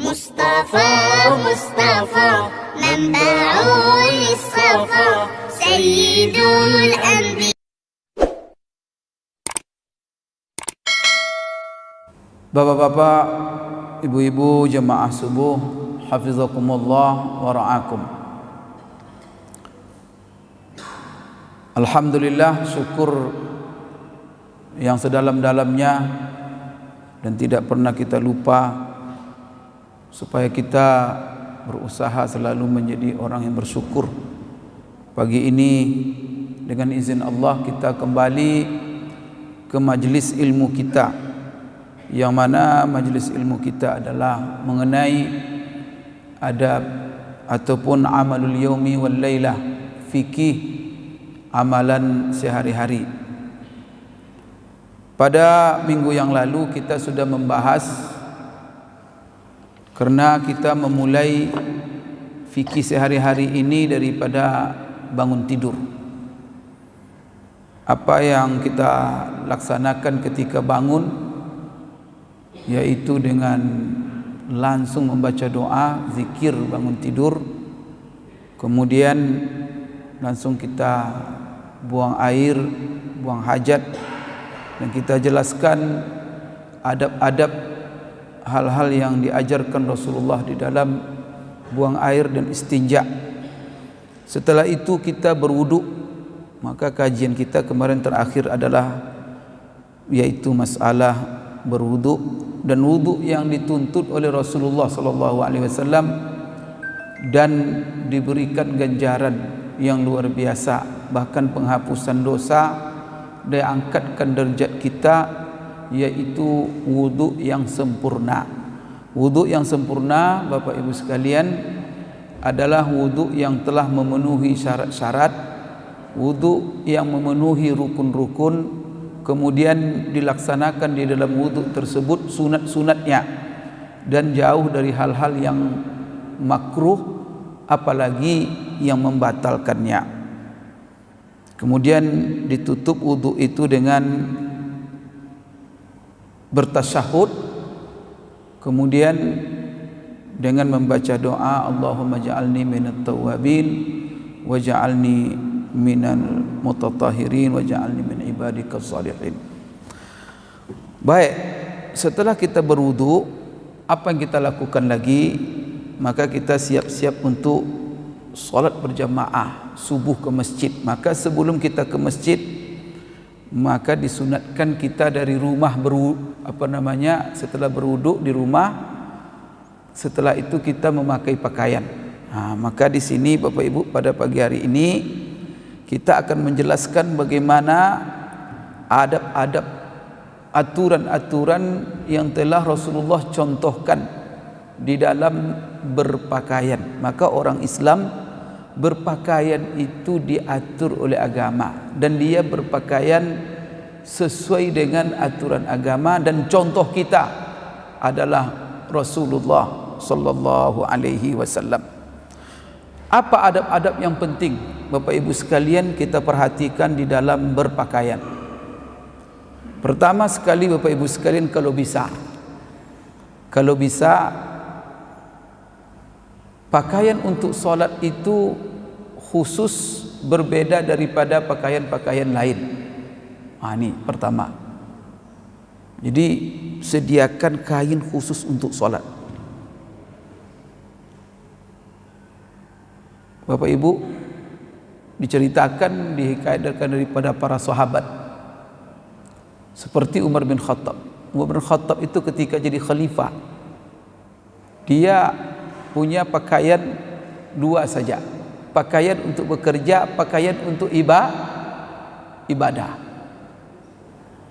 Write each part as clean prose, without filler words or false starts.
مصطفى مصطفى منبع للصفا سيد الأنبياء. Bapak-bapak, ibu-ibu jemaah subuh, hafizakumullah wa ra'akum. Alhamdulillah, syukur yang sedalam-dalamnya dan tidak pernah kita lupa supaya kita berusaha selalu menjadi orang yang bersyukur. Pagi ini dengan izin Allah kita kembali ke majlis ilmu kita, yang mana majlis ilmu kita adalah mengenai adab ataupun amalul yaumi wal lailah, fikih amalan sehari-hari. Pada minggu yang lalu kita sudah membahas, karena kita memulai fikih sehari-hari ini daripada bangun tidur. Apa yang kita laksanakan ketika bangun, yaitu dengan langsung membaca doa, zikir bangun tidur, kemudian langsung kita buang air, buang hajat, dan kita jelaskan adab-adab hal-hal yang diajarkan Rasulullah di dalam buang air dan istinja. Setelah itu kita berwudu. Maka kajian kita kemarin terakhir adalah yaitu masalah berwudu dan wudu yang dituntut oleh Rasulullah SAW dan diberikan ganjaran yang luar biasa, bahkan penghapusan dosa, diangkatkan derajat kita, yaitu wudu yang sempurna. Wudu yang sempurna, Bapak Ibu sekalian, adalah wudu yang telah memenuhi syarat-syarat, wudu yang memenuhi rukun-rukun, kemudian dilaksanakan di dalam wudu tersebut sunat-sunatnya, dan jauh dari hal-hal yang makruh apalagi yang membatalkannya. Kemudian ditutup wudu itu dengan bertasyahud, kemudian dengan membaca doa, Allahumma ja'alni minat tawwabin wa ja'alni minal mutatahhirin wa ja'alni min ibadikas salihin. Baik, setelah kita berwudu, apa yang kita lakukan lagi? Maka kita siap-siap untuk salat berjamaah subuh ke masjid. Maka sebelum kita ke masjid, maka disunatkan kita dari rumah setelah berwudu di rumah, setelah itu kita memakai pakaian. Maka di sini Bapak Ibu, pada pagi hari ini kita akan menjelaskan bagaimana adab-adab, aturan-aturan yang telah Rasulullah contohkan di dalam berpakaian. Maka orang Islam berpakaian itu diatur oleh agama, dan dia berpakaian sesuai dengan aturan agama, dan contoh kita adalah Rasulullah sallallahu alaihi wasallam. Apa adab-adab yang penting Bapak Ibu sekalian kita perhatikan di dalam berpakaian? Pertama sekali Bapak Ibu sekalian, kalau bisa pakaian untuk solat itu khusus, berbeda daripada pakaian-pakaian lain. Ini pertama. Jadi sediakan kain khusus untuk solat. Bapak Ibu, diceritakan, dihikayatkan daripada para sahabat, seperti Umar bin Khattab. Umar bin Khattab itu ketika jadi khalifah, dia punya pakaian dua saja, pakaian untuk bekerja, pakaian untuk ibadah.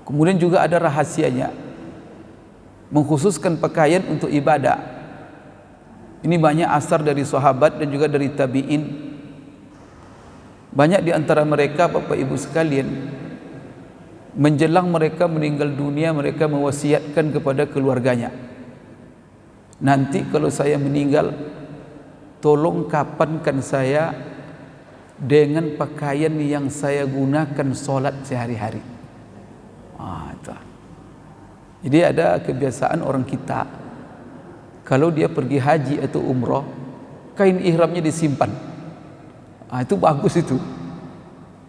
Kemudian juga ada rahasianya, mengkhususkan pakaian untuk ibadah. Ini banyak asar dari sahabat dan juga dari tabi'in. Banyak di antara mereka, Bapak Ibu sekalian, menjelang mereka meninggal dunia, mereka mewasiatkan kepada keluarganya, nanti kalau saya meninggal, tolong kafankan saya dengan pakaian yang saya gunakan solat sehari-hari. Jadi ada kebiasaan orang kita, kalau dia pergi haji atau umrah, kain ihramnya disimpan. Itu bagus itu.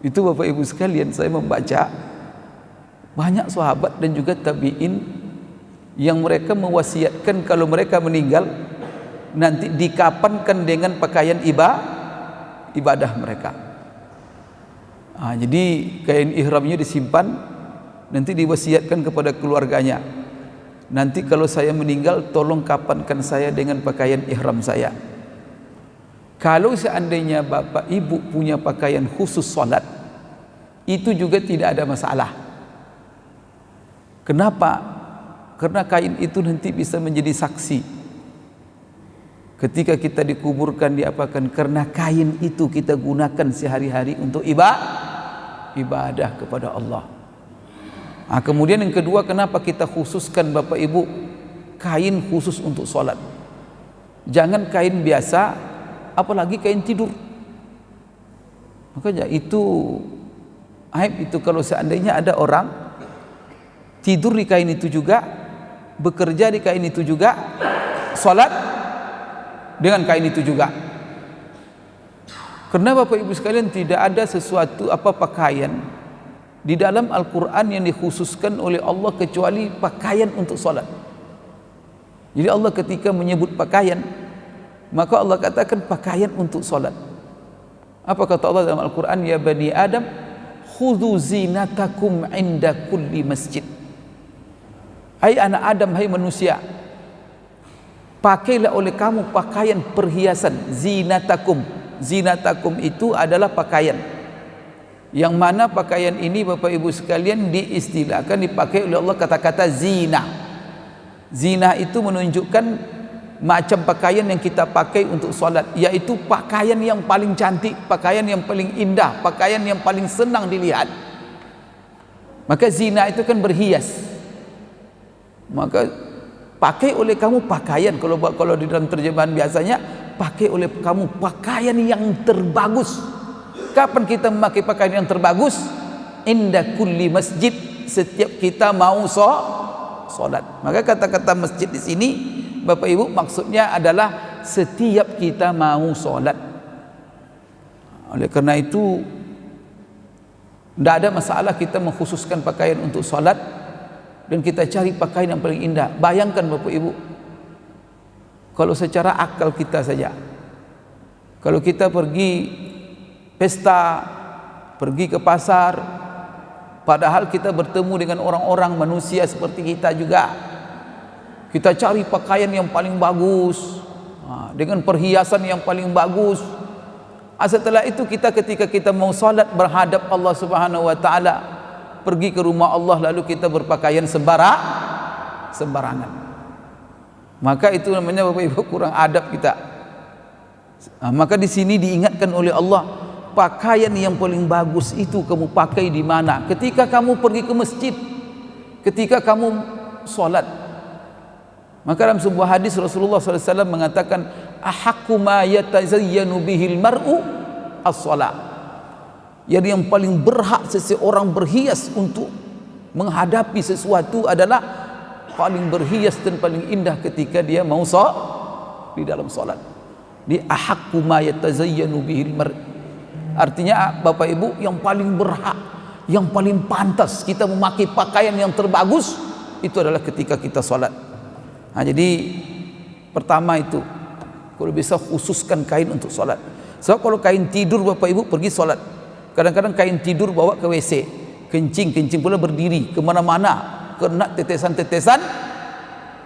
Itu Bapak Ibu sekalian, saya membaca banyak sahabat dan juga tabi'in yang mereka mewasiatkan kalau mereka meninggal nanti dikapankan dengan pakaian ibadah mereka. Jadi kain ihramnya disimpan, nanti diwasiatkan kepada keluarganya, nanti kalau saya meninggal tolong kapankan saya dengan pakaian ihram saya. Kalau seandainya bapak ibu punya pakaian khusus salat, itu juga tidak ada masalah. Kenapa? Karena kain itu nanti bisa menjadi saksi ketika kita dikuburkan, diapakan, karena kain itu kita gunakan sehari-hari untuk ibadah kepada Allah. Kemudian yang kedua, kenapa kita khususkan bapak ibu kain khusus untuk salat? Jangan kain biasa, apalagi kain tidur. Makanya itu aib itu kalau seandainya ada orang tidur di kain itu juga, bekerja di kain itu juga, salat dengan kain itu juga. Karena Bapak Ibu sekalian, tidak ada sesuatu pakaian di dalam Al-Quran yang dikhususkan oleh Allah kecuali pakaian untuk salat. Jadi Allah ketika menyebut pakaian, maka Allah katakan pakaian untuk salat. Apa kata Allah dalam Al-Quran? Ya bani Adam, khudhu zinatakum inda kulli masjid. Hai anak Adam, hai manusia, pakailah oleh kamu pakaian perhiasan. Zinatakum, zinatakum itu adalah pakaian, yang mana pakaian ini Bapak Ibu sekalian diistilahkan, dipakai oleh Allah kata-kata zina. Zina itu menunjukkan macam pakaian yang kita pakai untuk salat, yaitu pakaian yang paling cantik, pakaian yang paling indah, pakaian yang paling senang dilihat. Maka zina itu kan berhias. Maka pakai oleh kamu pakaian, kalau di dalam terjemahan biasanya, pakai oleh kamu pakaian yang terbagus. Kapan kita memakai pakaian yang terbagus? Inda kulli masjid, setiap kita mau salat. Maka kata-kata masjid di sini Bapak Ibu maksudnya adalah setiap kita mau salat. Oleh karena itu tidak ada masalah kita mengkhususkan pakaian untuk salat dan kita cari pakaian yang paling indah. Bayangkan Bapak Ibu, kalau secara akal kita saja, kalau kita pergi pesta, pergi ke pasar, padahal kita bertemu dengan orang-orang manusia seperti kita juga, kita cari pakaian yang paling bagus, dengan perhiasan yang paling bagus. Setelah itu ketika kita mau salat berhadap Allah Subhanahu wa taala, pergi ke rumah Allah, lalu kita berpakaian sembarangan. Maka itu namanya Bapak Ibu kurang adab kita. Maka di sini diingatkan oleh Allah, pakaian yang paling bagus itu kamu pakai di mana? Ketika kamu pergi ke masjid, ketika kamu salat. Maka dalam sebuah hadis Rasulullah SAW mengatakan, ahaqqu ma yatazayyanu bihil mar'u as-salat. Jadi yang paling berhak seseorang berhias untuk menghadapi sesuatu adalah paling berhias dan paling indah ketika dia mau di dalam salat. Di ahaqqu ma yatazayyanu bihil mar'. Artinya Bapak Ibu, yang paling berhak, yang paling pantas kita memakai pakaian yang terbagus itu adalah ketika kita salat. Jadi pertama itu, kalau bisa khususkan kain untuk salat. Sebab kalau kain tidur Bapak Ibu pergi salat, kadang-kadang kain tidur bawa ke WC, kencing pula berdiri kemana-mana, kena tetesan-tetesan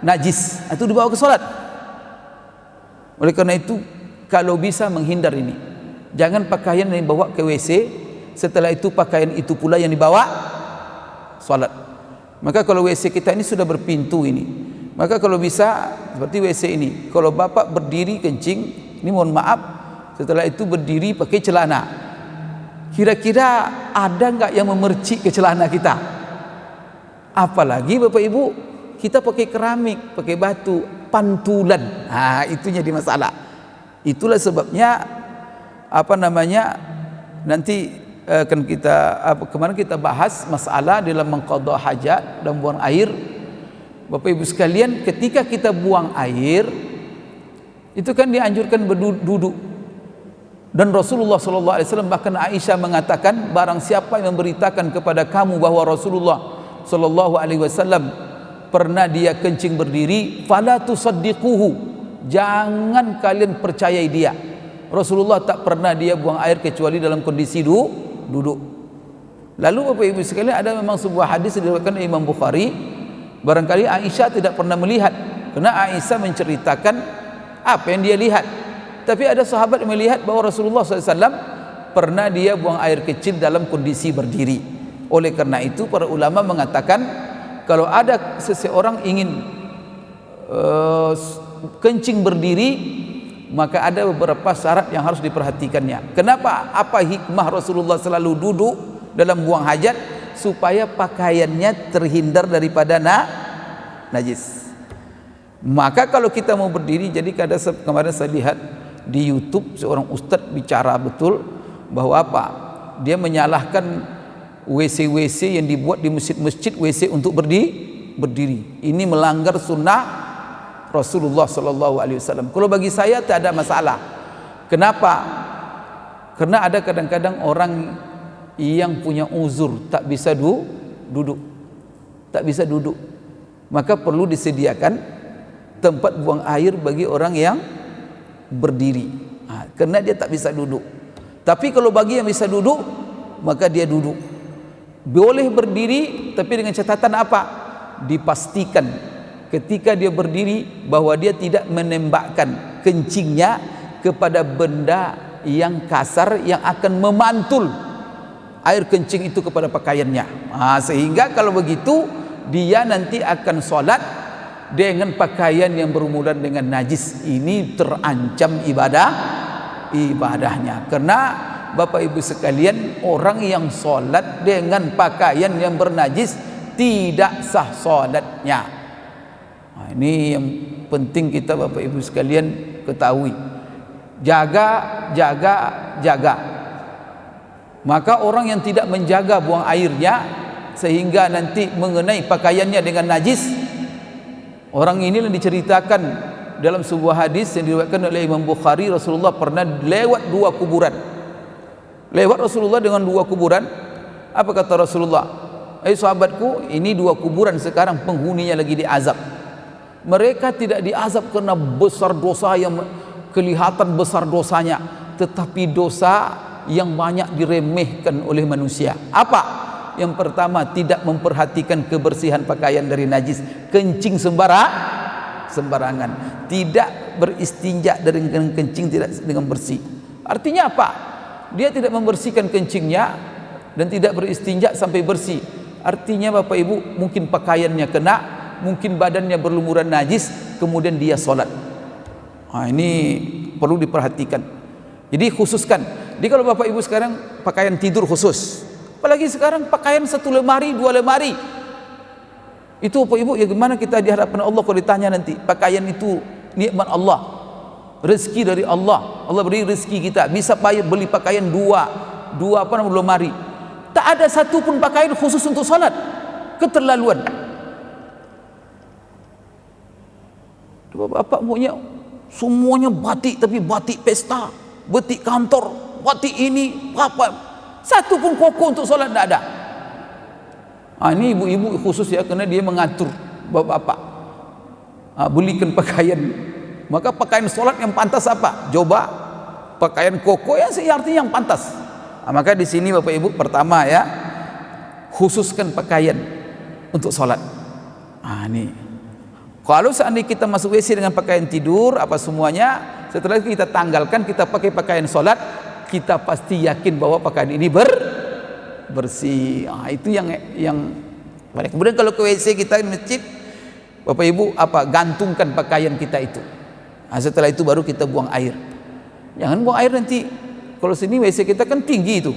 najis, itu dibawa ke salat. Oleh karena itu, kalau bisa menghindar ini, jangan pakaian yang dibawa ke WC, setelah itu pakaian itu pula yang dibawa salat. Maka kalau WC kita ini sudah berpintu ini, maka kalau bisa seperti WC ini, kalau bapak berdiri kencing, ini mohon maaf, setelah itu berdiri pakai celana, kira-kira ada nggak yang memercik ke celana kita? Apalagi Bapak Ibu, kita pakai keramik, pakai batu, pantulan, itu jadi masalah. Itulah sebabnya nanti akan kemarin kita bahas masalah dalam mengqadha hajat dan buang air. Bapak Ibu sekalian, ketika kita buang air itu kan dianjurkan berduduk. Dan Rasulullah SAW bahkan Aisyah mengatakan, barang siapa yang memberitakan kepada kamu bahwa Rasulullah SAW pernah dia kencing berdiri, fala tusaddiquhu, jangan kalian percayai dia. Rasulullah tak pernah dia buang air kecuali dalam kondisi duduk. Lalu Bapak Ibu sekalian, ada memang sebuah hadis diriwayatkan oleh Imam Bukhari, barangkali Aisyah tidak pernah melihat, karena Aisyah menceritakan apa yang dia lihat. Tapi ada sahabat yang melihat bahwa Rasulullah SAW pernah dia buang air kecil dalam kondisi berdiri. Oleh karena itu para ulama mengatakan, kalau ada seseorang ingin kencing berdiri, maka ada beberapa syarat yang harus diperhatikannya. Kenapa? Apa hikmah Rasulullah selalu duduk dalam buang hajat? Supaya pakaiannya terhindar daripada najis. Maka kalau kita mau berdiri, jadi kemarin saya lihat di YouTube seorang ustadz bicara betul bahwa apa? Dia menyalahkan WC yang dibuat di masjid-masjid, WC untuk berdiri. Ini melanggar sunnah Rasulullah SAW. Kalau bagi saya tak ada masalah. Kenapa? Karena ada kadang-kadang orang yang punya uzur tak bisa duduk, maka perlu disediakan tempat buang air bagi orang yang berdiri, karena dia tak bisa duduk. Tapi kalau bagi yang bisa duduk, maka dia duduk. Boleh berdiri, tapi dengan catatan apa? Dipastikan ketika dia berdiri bahwa dia tidak menembakkan kencingnya kepada benda yang kasar yang akan memantul air kencing itu kepada pakaiannya. Sehingga kalau begitu dia nanti akan sholat dengan pakaian yang berumuran dengan najis. Ini terancam ibadahnya. Karena Bapak Ibu sekalian, orang yang sholat dengan pakaian yang bernajis tidak sah sholatnya. Ini yang penting kita Bapak Ibu sekalian ketahui. Jaga. Maka orang yang tidak menjaga buang airnya sehingga nanti mengenai pakaiannya dengan najis, orang ini yang diceritakan dalam sebuah hadis yang diriwayatkan oleh Imam Bukhari, Rasulullah pernah lewat 2 kuburan. Lewat Rasulullah dengan 2 kuburan. Apa kata Rasulullah? Sahabatku, ini 2 kuburan sekarang penghuninya lagi diazab. Mereka tidak diazab karena besar dosa yang kelihatan besar dosanya, tetapi dosa yang banyak diremehkan oleh manusia. Apa? Yang pertama, tidak memperhatikan kebersihan pakaian dari najis, kencing sembarangan, tidak beristinja dengan kencing tidak dengan bersih. Artinya apa? Dia tidak membersihkan kencingnya dan tidak beristinja sampai bersih. Artinya Bapak Ibu, mungkin pakaiannya kena, mungkin badannya berlumuran najis, kemudian dia sholat. Ini perlu diperhatikan. Jadi khususkan. Jadi kalau Bapak Ibu sekarang pakaian tidur khusus, apalagi sekarang pakaian 1 lemari 2 lemari, itu Bapak Ibu ya gimana kita di hadapan Allah kalau ditanya nanti? Pakaian itu nikmat Allah, rezeki dari Allah. Allah beri rezeki kita, bisa beli pakaian 2 lemari. Tak ada satu pun pakaian khusus untuk salat. Keterlaluan. Bapak punya semuanya batik, tapi batik pesta, batik kantor, batik ini apa? Satu pun koko untuk salat tidak ada. Ini ibu-ibu khusus ya, karena dia mengatur bapak-bapak. Belikan pakaian. Maka pakaian salat yang pantas apa? Coba pakaian koko yang artinya yang pantas. Maka di sini Bapak Ibu, pertama ya, khususkan pakaian untuk salat. Ini. Kalau seandainya kita masuk WC dengan pakaian tidur apa semuanya, setelah itu kita tanggalkan, kita pakai pakaian salat, kita pasti yakin bahwa pakaian ini bersih. Itu yang kemudian kalau ke WC kita di masjid, Bapak Ibu gantungkan pakaian kita itu. Setelah itu baru kita buang air. Jangan buang air nanti. Kalau sini WC kita kan tinggi itu,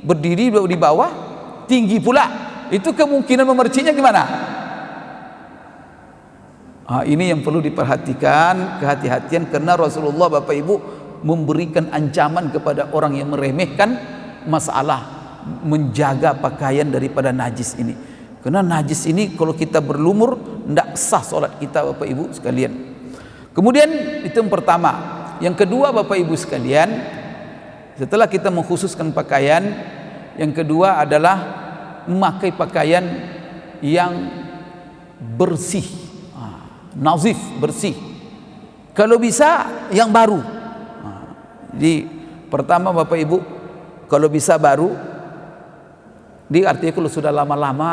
berdiri di bawah, tinggi pula. Itu kemungkinan memerciknya gimana? Ini yang perlu diperhatikan, kehati-hatian, karena Rasulullah Bapak Ibu memberikan ancaman kepada orang yang meremehkan masalah menjaga pakaian daripada najis ini. Karena najis ini kalau kita berlumur tidak tidak sah solat kita Bapak Ibu sekalian. Kemudian itu yang pertama. Yang kedua Bapak Ibu sekalian, setelah kita mengkhususkan pakaian, yang kedua adalah memakai pakaian yang bersih, nazif, bersih. Kalau bisa yang baru. Jadi pertama Bapak Ibu, kalau bisa baru, artinya kalau sudah lama-lama,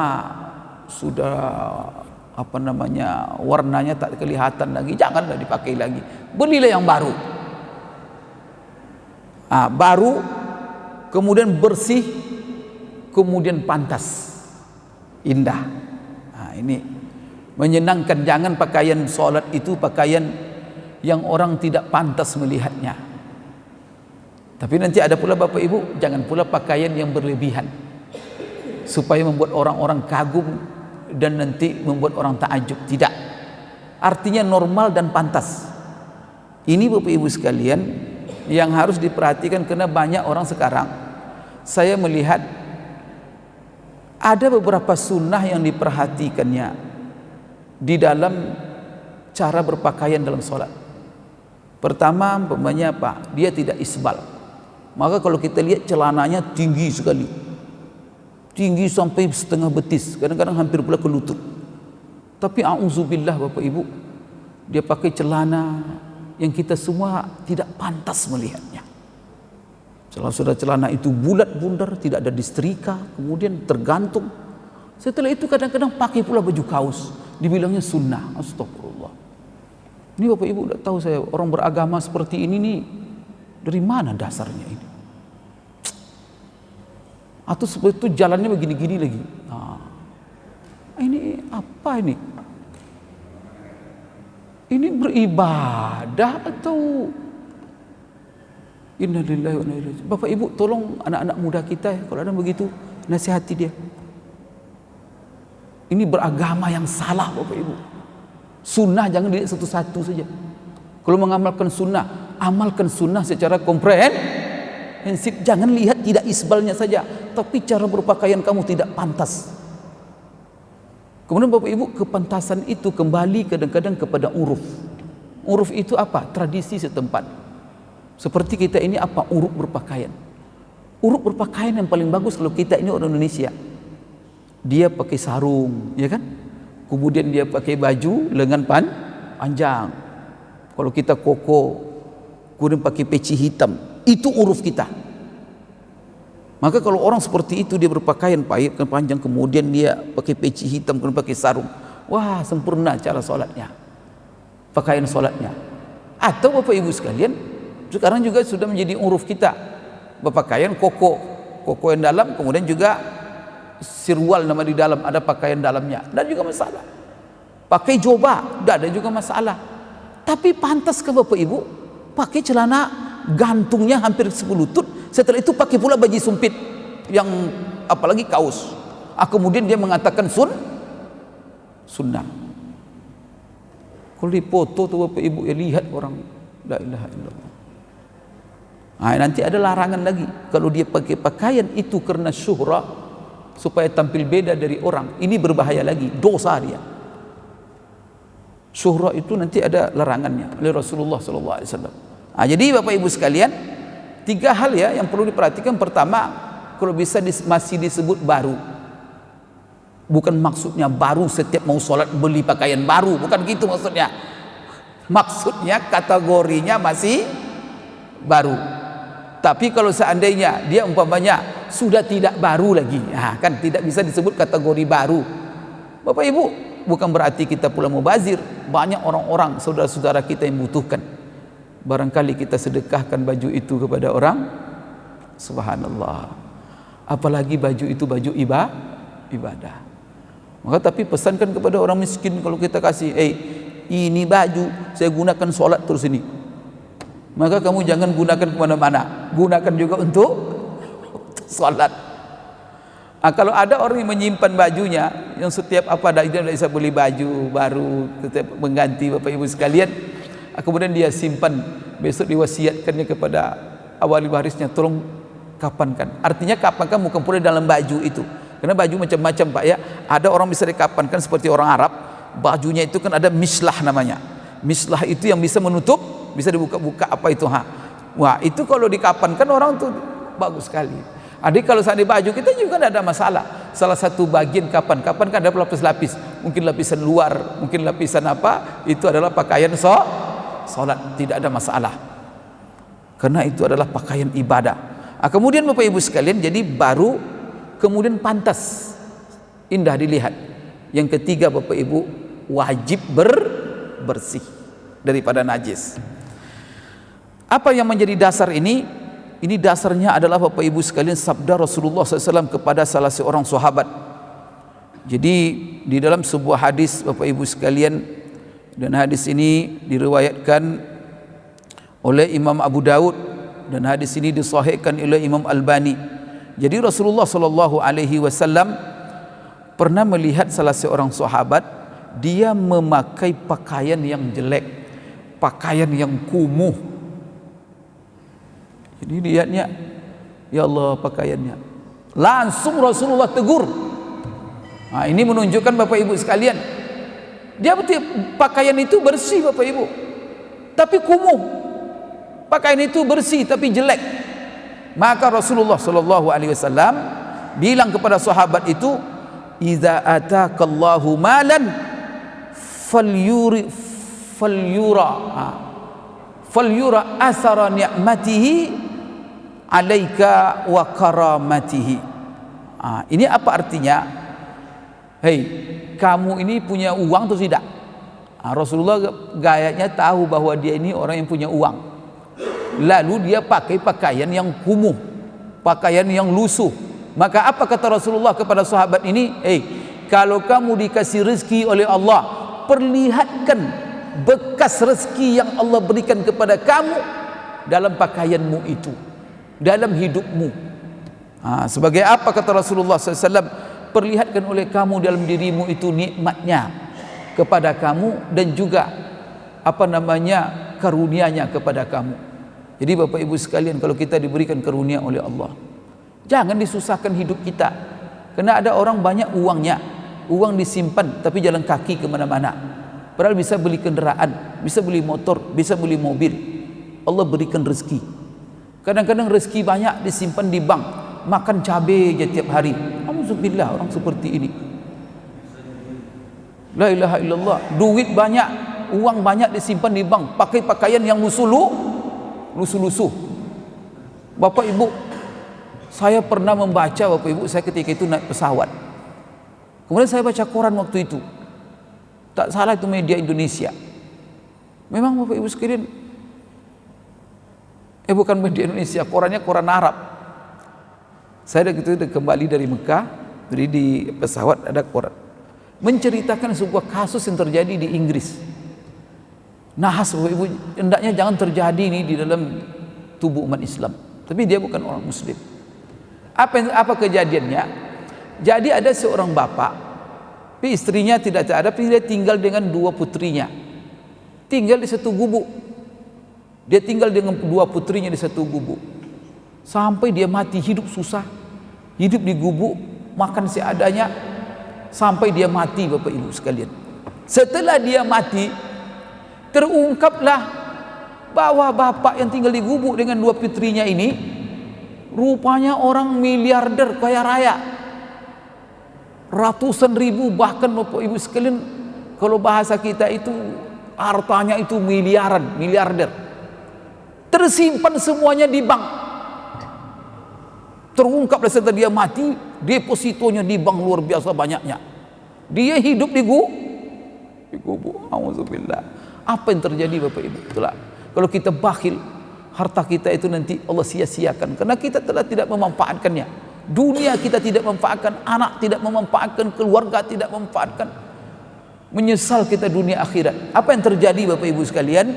sudah warnanya tak kelihatan lagi, janganlah dipakai lagi, belilah yang baru. Baru, kemudian bersih, kemudian pantas, indah. Ini menyenangkan. Jangan pakaian solat itu pakaian yang orang tidak pantas melihatnya. Tapi nanti ada pula Bapak Ibu, jangan pula pakaian yang berlebihan supaya membuat orang-orang kagum dan nanti membuat orang takjub. Tidak. Artinya normal dan pantas. Ini Bapak Ibu sekalian yang harus diperhatikan, karena banyak orang sekarang, saya melihat ada beberapa sunnah yang diperhatikannya di dalam cara berpakaian dalam solat. Pertama, umpamanya apa? Dia tidak isbal. Maka kalau kita lihat celananya tinggi sekali, tinggi sampai setengah betis, kadang-kadang hampir pula ke lutut. Tapi auzubillah Bapak Ibu, dia pakai celana yang kita semua tidak pantas melihatnya. Sudah celana itu bulat bundar, tidak ada disetrika, kemudian tergantung. Setelah itu kadang-kadang pakai pula baju kaos, dibilangnya sunnah. Astagfirullah. Ini Bapak Ibu udah tahu saya, orang beragama seperti ini nih, dari mana dasarnya ini? Atau seperti itu jalannya begini-gini lagi. Ini apa ini? Ini beribadah atau innalillahi wa inna ilaihi raji'un. Bapak Ibu tolong anak-anak muda kita ya, kalau ada begitu nasihati dia. Ini beragama yang salah Bapak Ibu. Sunnah jangan dilihat satu-satu saja. Kalau mengamalkan sunnah, amalkan sunnah secara komprehensif. Jangan lihat tidak isbalnya saja, tapi cara berpakaian kamu tidak pantas. Kemudian Bapak Ibu, kepantasan itu kembali kadang-kadang kepada uruf. Uruf itu apa? Tradisi setempat. Seperti kita ini apa? Uruf berpakaian. Uruf berpakaian yang paling bagus kalau kita ini orang Indonesia. Dia pakai sarung, ya kan? Kemudian dia pakai baju lengan panjang. Kalau kita koko, kemudian pakai peci hitam, itu uruf kita. Maka kalau orang seperti itu, dia berpakaian panjang, kemudian dia pakai peci hitam, kemudian pakai sarung, wah sempurna cara solatnya, pakaian solatnya. Atau Bapak Ibu sekalian, sekarang juga sudah menjadi uruf kita, berpakaian koko yang dalam, kemudian juga sirwal nama di dalam, ada pakaian dalamnya, dan juga masalah. Pakai jubah, tidak ada juga masalah. Tapi pantas ke Bapak Ibu pakai celana gantungnya hampir sepulutut, setelah itu pakai pula baju sumpit yang apalagi kaos. Kemudian dia mengatakan sunnah. Kalau dipoto tuh Bapak Ibu ya, lihat orang, la ilaha illallah. Nanti ada larangan lagi kalau dia pakai pakaian itu karena syuhrah, supaya tampil beda dari orang. Ini berbahaya lagi, dosa dia. Syuhrah itu nanti ada larangannya oleh Rasulullah SAW. Jadi Bapak Ibu sekalian, 3 hal ya yang perlu diperhatikan. Pertama, kalau bisa masih disebut baru. Bukan maksudnya baru setiap mau sholat beli pakaian baru, bukan gitu maksudnya. Maksudnya kategorinya masih baru. Tapi kalau seandainya dia umpamanya sudah tidak baru lagi, kan tidak bisa disebut kategori baru. Bapak Ibu, bukan berarti kita pula mubazir. Banyak orang-orang saudara-saudara kita yang membutuhkan. Barangkali kita sedekahkan baju itu kepada orang, subhanallah. Apalagi baju itu baju ibadah. Maka tapi pesankan kepada orang miskin, kalau kita kasih, ini baju saya gunakan sholat terus ini, maka kamu jangan gunakan kemana-mana, gunakan juga untuk sholat. Kalau ada orang yang menyimpan bajunya, yang setiap dia bisa beli baju baru, setiap mengganti Bapak Ibu sekalian, kemudian dia simpan, besok diwasiatkannya kepada ahli warisnya, tolong kapankan. Artinya kapankan bukan pula dalam baju itu, karena baju macam-macam Pak ya. Ada orang bisa dikapankan seperti orang Arab, bajunya itu kan ada mislah namanya. Mislah itu yang bisa menutup, bisa dibuka-buka apa itu wah itu kalau dikapankan orang tuh bagus sekali. Adik kalau seandainya baju kita juga tidak ada masalah. Salah satu bagian kapan kan ada lapis-lapis, mungkin lapisan luar, mungkin lapisan apa, itu adalah pakaian sholat, tidak ada masalah. Karena itu adalah pakaian ibadah. Kemudian Bapak Ibu sekalian, jadi baru kemudian pantas, indah dilihat. Yang ketiga Bapak Ibu, wajib bersih daripada najis. Apa yang menjadi dasar ini? Ini dasarnya adalah Bapak Ibu sekalian sabda Rasulullah SAW kepada salah seorang sahabat. Jadi di dalam sebuah hadis Bapak Ibu sekalian, dan hadis ini diriwayatkan oleh Imam Abu Daud dan hadis ini disahihkan oleh Imam Albani. Jadi Rasulullah SAW pernah melihat salah seorang sahabat, dia memakai pakaian yang jelek, pakaian yang kumuh. Jadi lihatnya, ya Allah pakaiannya. Langsung Rasulullah tegur. Nah, ini menunjukkan Bapak Ibu sekalian, dia betul pakaian itu bersih Bapak Ibu, tapi kumuh. Pakaian itu bersih tapi jelek. Maka Rasulullah SAW bilang kepada sahabat itu, "Idza atakallahu malan falyura athara ni'matihi alaika wa karamatihi." Ini apa artinya? Hei, kamu ini punya uang atau tidak? Rasulullah gayanya tahu bahwa dia ini orang yang punya uang. Lalu dia pakai pakaian yang kumuh, pakaian yang lusuh. Maka apa kata Rasulullah kepada sahabat ini? Hei, kalau kamu dikasih rezeki oleh Allah, perlihatkan bekas rezeki yang Allah berikan kepada kamu dalam pakaianmu itu, dalam hidupmu. Sebagai apa kata Rasulullah SAW? Perlihatkan oleh kamu dalam dirimu itu nikmatnya kepada kamu, dan juga karunia-Nya kepada kamu. Jadi Bapak Ibu sekalian, kalau kita diberikan karunia oleh Allah, jangan disusahkan hidup kita. Karena ada orang banyak uangnya, uang disimpan tapi jalan kaki kemana-mana, padahal bisa beli kendaraan, bisa beli motor, bisa beli mobil. Allah berikan rezeki. Kadang-kadang rezeki banyak disimpan di bank, makan cabai aja tiap hari. Alhamdulillah orang seperti ini. La ilaha illallah. Duit banyak, uang banyak disimpan di bank, pakai pakaian yang lusuh-lusuh. Bapak Ibu, saya pernah membaca Bapak Ibu, saya ketika itu naik pesawat. Kemudian saya baca koran waktu itu. Tak salah itu media Indonesia. Memang Bapak Ibu sekalian, bukan media Indonesia, korannya koran Arab. Saya kembali dari Mekah, jadi di pesawat ada koran menceritakan sebuah kasus yang terjadi di Inggris. Nahas Bapak Ibu, hendaknya jangan terjadi ini di dalam tubuh umat Islam, tapi dia bukan orang Muslim. Apa kejadiannya? Jadi ada seorang bapak, tapi istrinya tidak ada, tapi dia tinggal dengan dua putrinya, tinggal di satu gubuk. Dia tinggal dengan dua putrinya di satu gubuk sampai dia mati. Hidup susah, hidup di gubuk, makan seadanya sampai dia mati Bapak Ibu sekalian. Setelah dia mati, terungkaplah bahwa bapak yang tinggal di gubuk dengan dua putrinya ini rupanya orang miliarder kaya raya, ratusan ribu, bahkan Bapak Ibu sekalian, kalau bahasa kita itu hartanya itu miliarder. Tersimpan semuanya di bank. Terungkaplah setelah dia mati, depositonya di bank luar biasa banyaknya. Dia hidup di gubuk. Auzubillah. Apa yang terjadi Bapak Ibu? Itulah, kalau kita bakhil, harta kita itu nanti Allah sia-siakan karena kita telah tidak memanfaatkannya. Dunia kita tidak memanfaatkan, anak tidak memanfaatkan, keluarga tidak memanfaatkan. Menyesal kita dunia akhirat. Apa yang terjadi Bapak Ibu sekalian?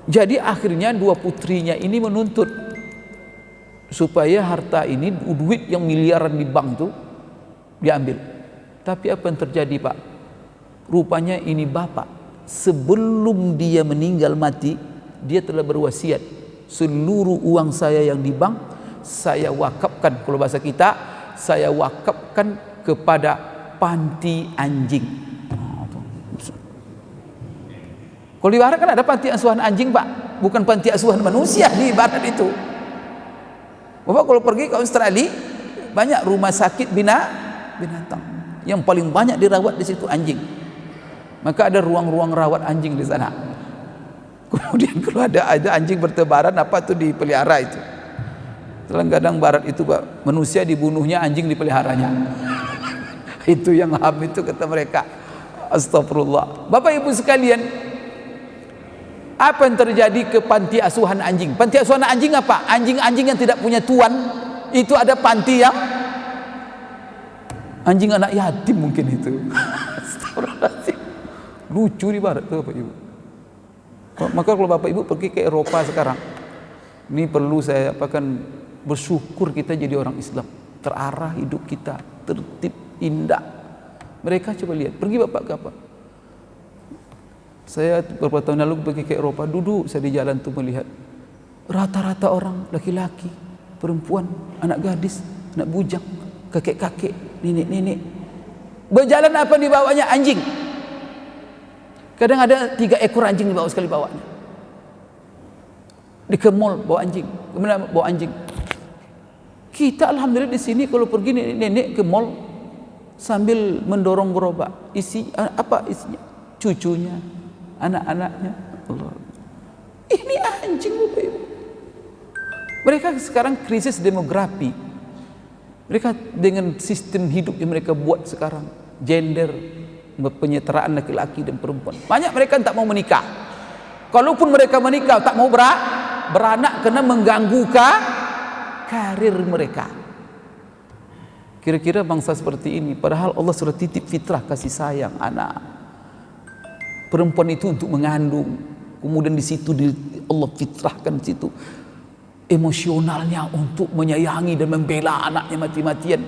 Jadi akhirnya dua putrinya ini menuntut supaya harta ini, duit yang miliaran di bank itu diambil. Tapi apa yang terjadi Pak? Rupanya ini bapak sebelum dia meninggal mati, dia telah berwasiat, seluruh uang saya yang di bank saya wakafkan, kalau bahasa kita saya wakafkan kepada panti anjing. Kalau di barat kan ada panti asuhan anjing, Pak, bukan panti asuhan manusia di barat itu. Bapak kalau pergi ke Australia, banyak rumah sakit binatang. Yang paling banyak dirawat di situ anjing. Maka ada ruang-ruang rawat anjing di sana. Kemudian kalau ada anjing bertebaran, apa tuh dipelihara itu. Kadang-kadang barat itu, Pak, manusia dibunuhnya, anjing dipeliharanya. Itu yang ham itu, kata mereka. Astagfirullah. Bapak Ibu sekalian, apa yang terjadi ke panti asuhan anjing? Panti asuhan anjing apa? Anjing-anjing yang tidak punya tuan. Itu ada panti yang anjing anak yatim mungkin itu. Astagfirullahaladzim. Lucu di barat tuh Bapak Ibu. Maka kalau Bapak Ibu pergi ke Eropa sekarang, ini perlu saya apakan, bersyukur kita jadi orang Islam. Terarah hidup kita, tertib, indah. Mereka coba lihat, pergi Bapak ke apa? Saya beberapa tahun lalu pergi ke Eropa, duduk saya di jalan tuh melihat rata-rata orang, laki-laki, perempuan, anak gadis, anak bujang, kakek-kakek, nenek-nenek, berjalan apa dibawanya? Anjing. Kadang ada 3 ekor anjing dibawa sekali bawanya. Di ke mall bawa anjing, kemudian bawa anjing. Kita alhamdulillah di sini kalau pergi nenek-nenek ke mall sambil mendorong gerobak, isi apa isinya? Cucunya, anak-anaknya. Allah. Ini anjing Bapak Ibu. Mereka sekarang krisis demografi. Mereka dengan sistem hidup yang mereka buat sekarang, gender, penyetaraan laki-laki dan perempuan. Banyak mereka tak mau menikah. Kalaupun mereka menikah, tak mau beranak karena mengganggu karir mereka. Kira-kira bangsa seperti ini, padahal Allah sudah titip fitrah kasih sayang anak. Perempuan itu untuk mengandung, kemudian di situ Allah fitrahkan di situ emosionalnya untuk menyayangi dan membela anaknya mati-matian.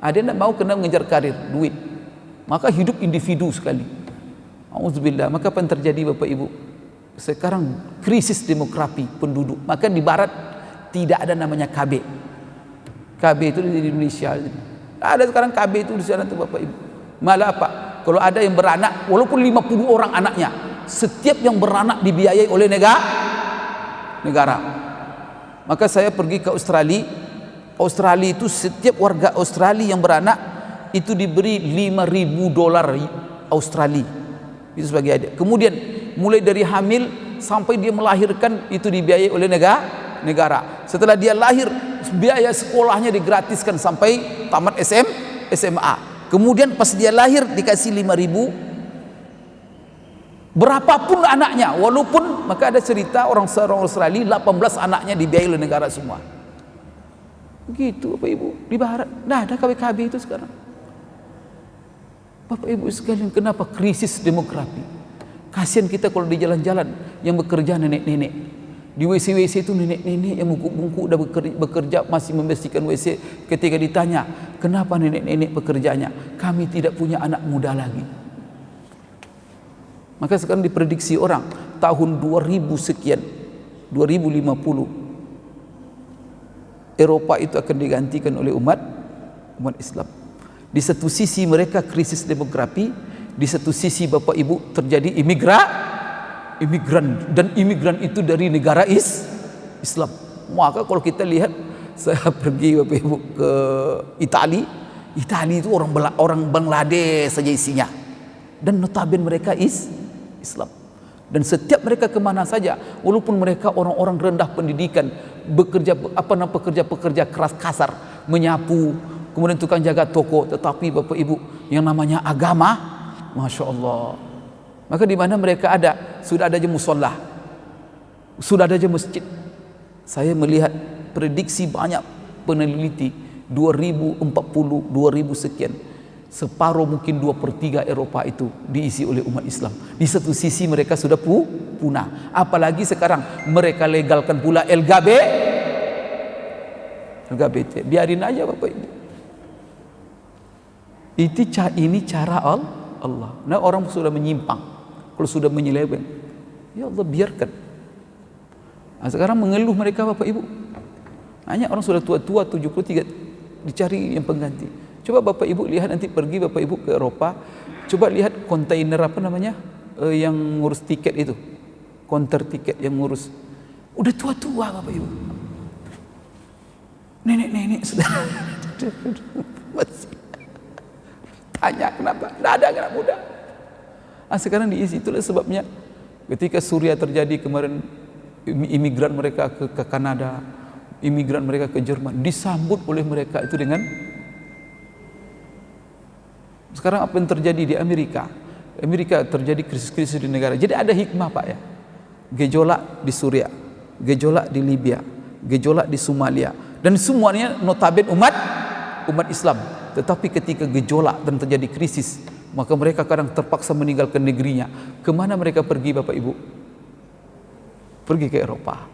Ada yang tak mau kena mengejar karir, duit. Maka hidup individu sekali. Auzubillah. Maka apa yang terjadi Bapak Ibu? Sekarang krisis demografi penduduk. Maka di barat tidak ada namanya KB. KB itu di Indonesia. Ada sekarang KB itu di sana tuh Bapak Ibu. Malah apa? Kalau ada yang beranak, walaupun 50 orang anaknya, setiap yang beranak dibiayai oleh negara. Maka saya pergi ke Australia. Australia itu setiap warga Australia yang beranak itu diberi $5.000 Australia. Itu sebagai hadiah. Kemudian mulai dari hamil sampai dia melahirkan itu dibiayai oleh negara. Setelah dia lahir, biaya sekolahnya digratiskan sampai tamat SMA. Kemudian pas dia lahir dikasih 5.000. Berapapun anaknya, walaupun, maka ada cerita orang Australia 18 anaknya dibiayai oleh negara semua. Begitu Bapak Ibu di barat. Nah, ada KBKB itu sekarang. Bapak Ibu sekalian, kenapa krisis demografi? Kasihan kita kalau di jalan-jalan yang bekerja nenek-nenek. Di WC-WC itu nenek-nenek yang bungkuk-bungkuk dah bekerja masih membersihkan WC. Ketika ditanya, kenapa nenek-nenek bekerjanya? Kami tidak punya anak muda lagi. Maka sekarang diprediksi orang tahun 2000 sekian, 2050, Eropa itu akan digantikan oleh umat Islam. Di satu sisi mereka krisis demografi, di satu sisi Bapak Ibu terjadi imigran, dan imigran itu dari negara Islam. Maka kalau kita lihat, saya pergi Bapak Ibu ke Italia itu orang Bangladesh saja isinya, dan notabene mereka Islam. Dan setiap mereka kemana saja, walaupun mereka orang-orang rendah pendidikan, pekerja keras kasar, menyapu, kemudian tukang jaga toko, tetapi Bapak Ibu yang namanya agama, Masya Allah. Maka di mana mereka ada, sudah ada aja musola, sudah ada aja masjid. Saya melihat prediksi banyak peneliti 2040, 2000 sekian, separuh mungkin 2/3 Eropa itu diisi oleh umat Islam. Di satu sisi mereka sudah punah, apalagi sekarang mereka legalkan pula LGBT. Biarin aja Bapak Ibu. Ini cara Allah. Nah, orang sudah menyimpang, kalau sudah menyeleweng, ya Allah biarkan. Nah, sekarang mengeluh mereka Bapak Ibu. Hanya orang sudah tua-tua 73 dicari yang pengganti. Coba Bapak Ibu lihat, nanti pergi Bapak Ibu ke Eropa, coba lihat kontainer apa namanya, yang ngurus tiket itu, konter tiket yang ngurus, udah tua-tua Bapak Ibu, nenek-nenek sudah masih tanya kenapa, tidak ada anak muda. Sekarang diisi. Itulah sebabnya ketika Suriah terjadi kemarin, imigran mereka ke Kanada, imigran mereka ke Jerman, disambut oleh mereka itu dengan. Sekarang apa yang terjadi di Amerika? Amerika terjadi krisis-krisis di negara. Jadi ada hikmah Pak ya. Gejolak di Suriah, gejolak di Libya, gejolak di Somalia, dan semuanya notabene umat Islam. Tetapi ketika gejolak dan terjadi krisis, maka mereka kadang terpaksa meninggalkan negerinya. Kemana mereka pergi Bapak Ibu? Pergi ke Eropa.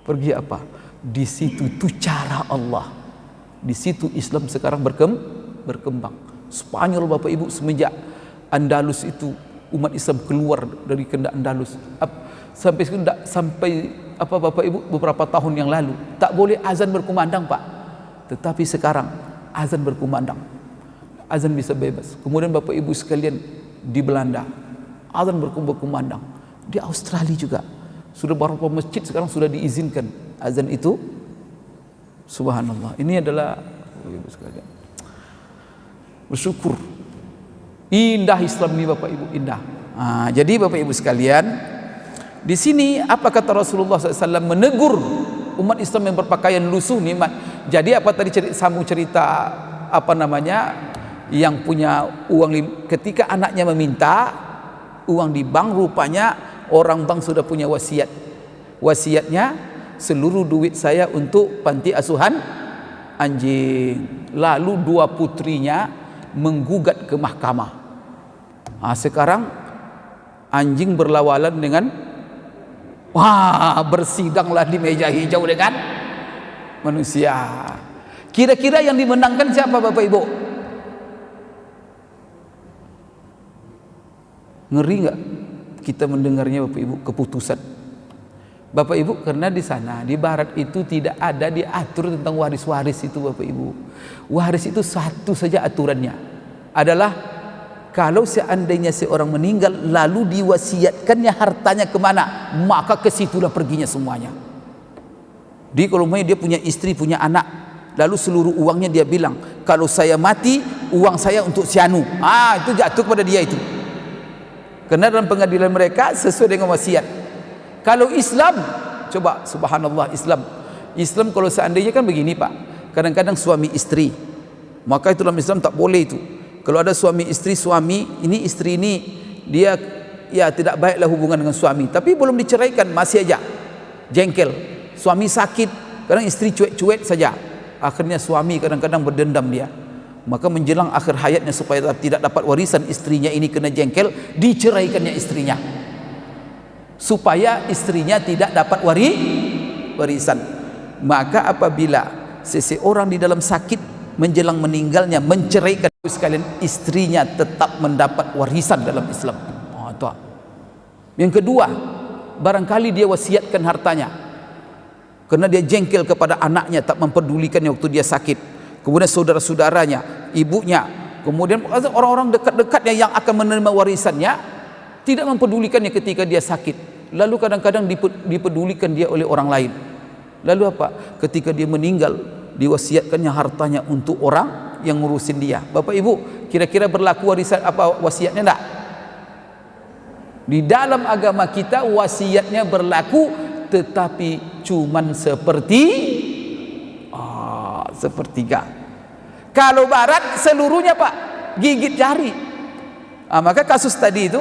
Pergi apa? Di situ itu cara Allah. Di situ Islam sekarang berkembang. Spanyol Bapak Ibu, semenjak Andalus itu umat Islam keluar dari kehendak Andalus, sampai apa Bapak Ibu, beberapa tahun yang lalu tak boleh azan berkumandang Pak. Tetapi sekarang azan berkumandang, azan bisa bebas. Kemudian Bapak Ibu sekalian, di Belanda azan berkumandang, di Australia juga sudah beberapa masjid sekarang sudah diizinkan azan itu. Subhanallah. Ini adalah Bapak Ibu sekalian, bersyukur. Indah Islam ini Bapak Ibu, indah. Jadi Bapak Ibu sekalian, di sini apa kata Rasulullah SAW menegur umat Islam yang berpakaian lusuh nikmat. Jadi apa tadi cerita apa namanya, yang punya uang, ketika anaknya meminta uang di bank, rupanya orang bank sudah punya wasiat. Wasiatnya, seluruh duit saya untuk panti asuhan anjing. Lalu dua putrinya menggugat ke mahkamah. Sekarang anjing berlawanan dengan, bersidanglah di meja hijau dengan manusia. Kira-kira yang dimenangkan siapa Bapak Ibu? Ngeri nggak kita mendengarnya Bapak Ibu, keputusan Bapak Ibu? Karena di sana, di barat itu tidak ada diatur tentang waris-waris itu Bapak Ibu. Waris itu satu saja aturannya, adalah kalau seandainya seorang meninggal lalu diwasiatkannya hartanya kemana, maka kesitulah perginya semuanya. Jadi kalau dia punya istri, punya anak, lalu seluruh uangnya dia bilang, kalau saya mati uang saya untuk si anu, itu jatuh kepada dia itu. Karena dalam pengadilan mereka sesuai dengan wasiat. Kalau Islam, coba subhanallah, Islam kalau seandainya kan begini Pak, kadang-kadang suami istri, maka itu dalam Islam tak boleh itu. Kalau ada suami istri istri ini dia ya tidak baiklah hubungan dengan suami, tapi belum diceraikan, masih aja jengkel. Suami sakit, kadang istri cuek-cuek saja. Akhirnya suami kadang-kadang berdendam dia. Maka menjelang akhir hayatnya, supaya tidak dapat warisan istrinya ini kena jengkel, diceraikannya istrinya, supaya istrinya tidak dapat warisan. Maka apabila seseorang di dalam sakit menjelang meninggalnya menceraikan sekalian, istrinya tetap mendapat warisan dalam Islam. Yang kedua, barangkali dia wasiatkan hartanya karena dia jengkel kepada anaknya, tak memperdulikannya waktu dia sakit, kemudian saudara-saudaranya, ibunya, kemudian orang-orang dekat-dekatnya yang akan menerima warisannya, tidak mempedulikannya ketika dia sakit. Lalu kadang-kadang dipedulikan dia oleh orang lain. Lalu apa? Ketika dia meninggal, diwasiatkannya hartanya untuk orang yang ngurusin dia. Bapak Ibu, kira-kira berlaku warisan apa wasiatnya enggak? Di dalam agama kita wasiatnya berlaku, tetapi cuman sepertiga. Kalau barat seluruhnya Pak, gigit jari. Maka kasus tadi itu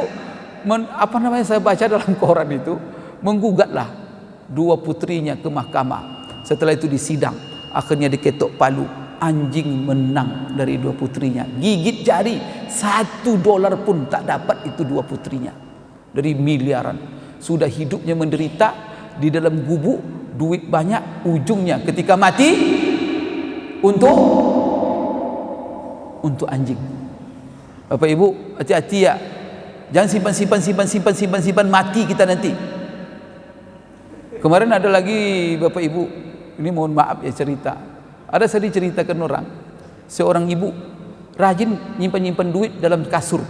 saya baca dalam koran itu, menggugatlah dua putrinya ke mahkamah. Setelah itu disidang, akhirnya diketok palu, anjing menang dari dua putrinya, gigit jari, $1 pun tak dapat itu dua putrinya dari miliaran. Sudah hidupnya menderita di dalam gubuk, duit banyak, ujungnya ketika mati untuk anjing. Bapak Ibu hati-hati ya, jangan simpan mati kita nanti. Kemarin ada lagi Bapak Ibu, ini mohon maaf ya cerita, ada saya diceritakan seorang ibu rajin nyimpan duit dalam kasur.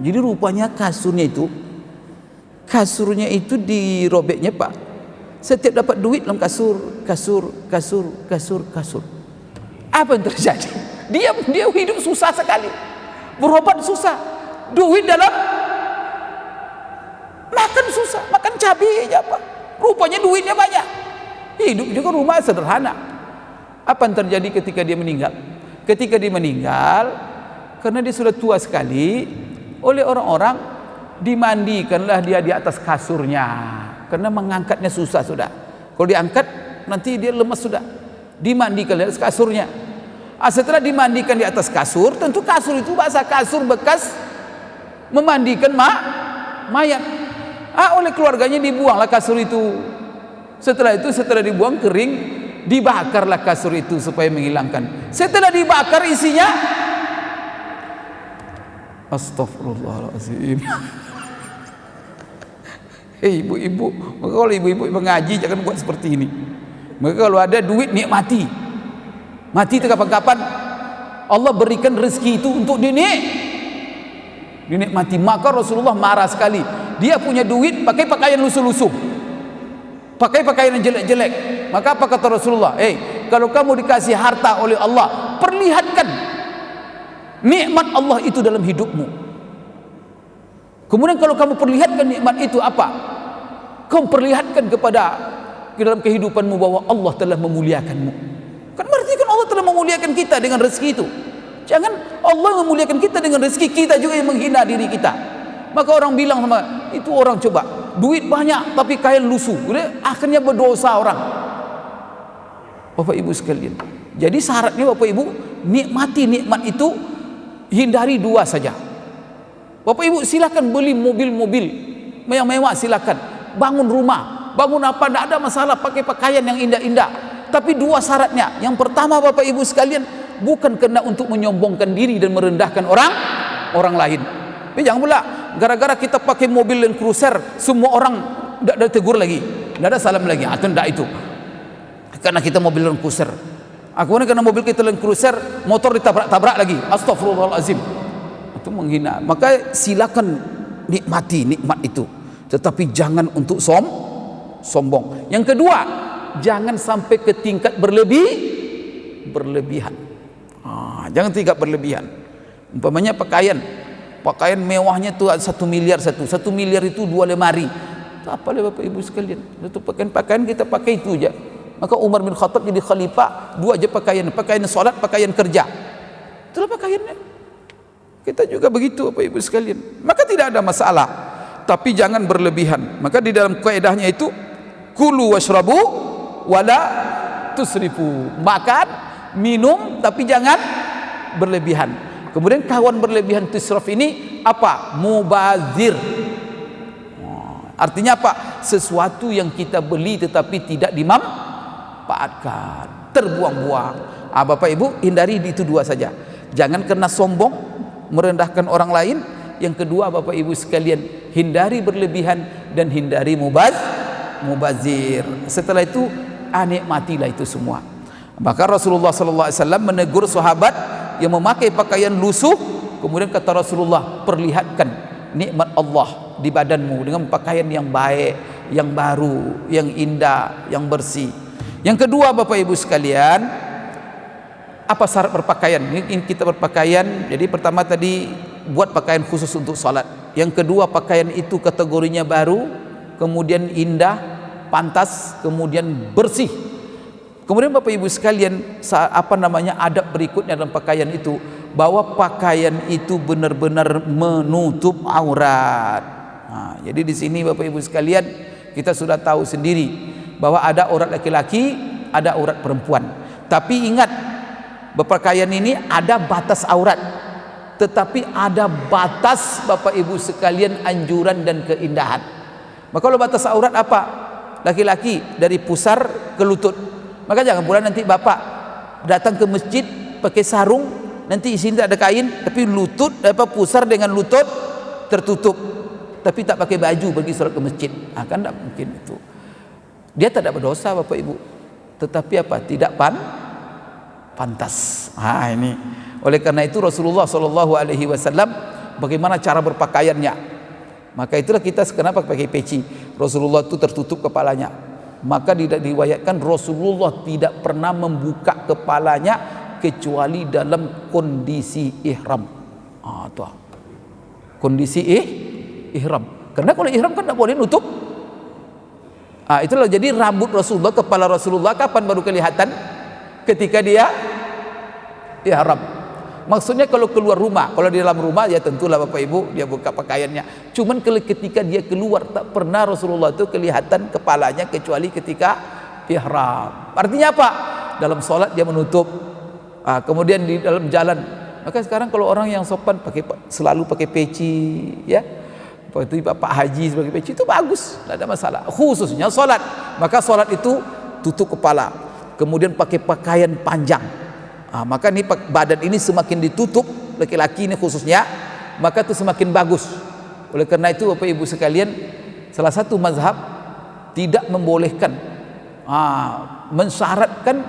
Jadi rupanya kasurnya itu dirobeknya Pak. Setiap dapat duit dalam kasur. Apa yang terjadi? Dia hidup susah sekali, berobat susah, duit dalam makan susah, makan cabai aja Pak. Rupanya duitnya banyak, hidup juga rumah sederhana. Apa yang terjadi ketika dia meninggal? Ketika dia meninggal, karena dia sudah tua sekali, oleh orang-orang dimandikanlah dia di atas kasurnya, karena mengangkatnya susah sudah. Kalau diangkat nanti dia lemas sudah. Dimandikan di atas kasurnya. Setelah dimandikan di atas kasur, tentu kasur itu basah, kasur bekas memandikan mayat. Oleh keluarganya dibuanglah kasur itu. Setelah dibuang kering, dibakarlah kasur itu supaya menghilangkan. Setelah dibakar isinya, astagfirullahaladzim. Ibu-ibu, maka kalau ibu-ibu mengaji jangan buat seperti ini. Maka kalau ada duit nikmati. Mati itu kapan-kapan Allah berikan rezeki itu untuk dinikmati. Maka Rasulullah marah sekali. Dia punya duit pakai pakaian lusuh-lusuh, pakai pakaian yang jelek-jelek. Maka apa kata Rasulullah? Kalau kamu dikasih harta oleh Allah, perlihatkan nikmat Allah itu dalam hidupmu. Kemudian kalau kamu perlihatkan nikmat itu apa? Kamu perlihatkan kepada dalam kehidupanmu bahwa Allah telah memuliakanmu. Kan berarti kan Allah telah memuliakan kita dengan rezeki itu. Jangan Allah memuliakan kita dengan rezeki, kita juga yang menghina diri kita. Maka orang bilang sama itu, orang coba duit banyak tapi kain lusuh, akhirnya berdosa orang. Bapak Ibu sekalian, jadi syaratnya Bapak Ibu nikmati nikmat itu, hindari dua saja. Bapak Ibu silakan beli mobil-mobil yang mewah, silakan bangun rumah, bangun apa, tidak ada masalah, pakai pakaian yang indah-indah. Tapi dua syaratnya. Yang pertama Bapak Ibu sekalian, bukan karena untuk menyombongkan diri dan merendahkan orang lain. Tapi jangan pula gara-gara kita pakai mobil Land Cruiser, semua orang tidak ada tegur lagi, tidak ada salam lagi. Atau tidak itu karena kita mobil Land Cruiser. Kemudian karena mobil kita Land Cruiser, motor ditabrak-tabrak lagi. Astagfirullahaladzim. Itu menghina. Maka silakan nikmati nikmat itu, tetapi jangan untuk sombong. Yang kedua, jangan sampai ke tingkat berlebihan. Jangan tingkat berlebihan. Umpamanya pakaian mewahnya tuh 1 miliar, 1 miliar itu 2 lemari. Apa lah Bapak Ibu sekalian? Itu pakaian kita pakai itu aja. Maka Umar bin Khattab jadi khalifah, 2 aja pakaian salat, pakaian kerja. Itulah pakaiannya. Kita juga begitu Bapak Ibu sekalian. Maka tidak ada masalah, tapi jangan berlebihan. Maka di dalam kaidahnya itu, kulu washrabu wala tusrifu. Makan, minum, tapi jangan berlebihan. Kemudian kawan berlebihan tusraf ini apa? Mubazir. Artinya apa? Sesuatu yang kita beli tetapi tidak dimanfaatkan, terbuang-buang. Bapak Ibu hindari itu dua saja. Jangan karena sombong merendahkan orang lain. Yang kedua Bapak Ibu sekalian, hindari berlebihan dan hindari mubazir. Setelah itu nikmatilah itu semua. Maka Rasulullah SAW menegur sahabat yang memakai pakaian lusuh. Kemudian kata Rasulullah, perlihatkan nikmat Allah di badanmu dengan pakaian yang baik, yang baru, yang indah, yang bersih. Yang kedua Bapak Ibu sekalian, apa syarat berpakaian? Ini kita berpakaian, jadi pertama tadi buat pakaian khusus untuk salat. Yang kedua, pakaian itu kategorinya baru, kemudian indah, pantas, kemudian bersih. Kemudian Bapak Ibu sekalian, adab berikutnya dalam pakaian itu, bahwa pakaian itu benar-benar menutup aurat. Jadi di sini Bapak Ibu sekalian, kita sudah tahu sendiri bahwa ada aurat laki-laki, ada aurat perempuan. Tapi ingat, berpakaian ini ada batas aurat, tetapi ada batas Bapak Ibu sekalian anjuran dan keindahan. Maka kalau batas aurat apa? Laki-laki dari pusar ke lutut. Maka jangan pula nanti Bapak datang ke masjid pakai sarung, nanti isinya tak ada kain, tapi lutut pusar dengan lutut tertutup, tapi tak pakai baju pergi salat ke masjid. Kan tak mungkin itu. Dia tak ada berdosa Bapak Ibu, tetapi apa? Tidak pantas. Ini oleh karena itu Rasulullah SAW bagaimana cara berpakaiannya. Maka itulah kita kenapa pakai peci. Rasulullah itu tertutup kepalanya. Maka diriwayatkan Rasulullah tidak pernah membuka kepalanya kecuali dalam kondisi ihram. Tuh. Kondisi ihram. Karena kalau ihram kan tidak boleh nutup. Itulah jadi rambut Rasulullah, kepala Rasulullah kapan baru kelihatan? Ketika dia ihram. Maksudnya kalau keluar rumah, kalau di dalam rumah ya tentulah Bapak Ibu dia buka pakaiannya. Cuman ketika dia keluar tak pernah Rasulullah itu kelihatan kepalanya kecuali ketika ihram. Artinya apa? Dalam sholat dia menutup. Kemudian di dalam jalan. Maka sekarang kalau orang yang sopan selalu pakai peci, ya. Seperti Pak Haji sebagai peci itu bagus, tidak ada masalah. Khususnya sholat. Maka sholat itu tutup kepala. Kemudian pakai pakaian panjang. Maka ini badan ini semakin ditutup, laki-laki ini khususnya, maka itu semakin bagus. Oleh karena itu Bapak Ibu sekalian, salah satu mazhab tidak membolehkan, mensyaratkan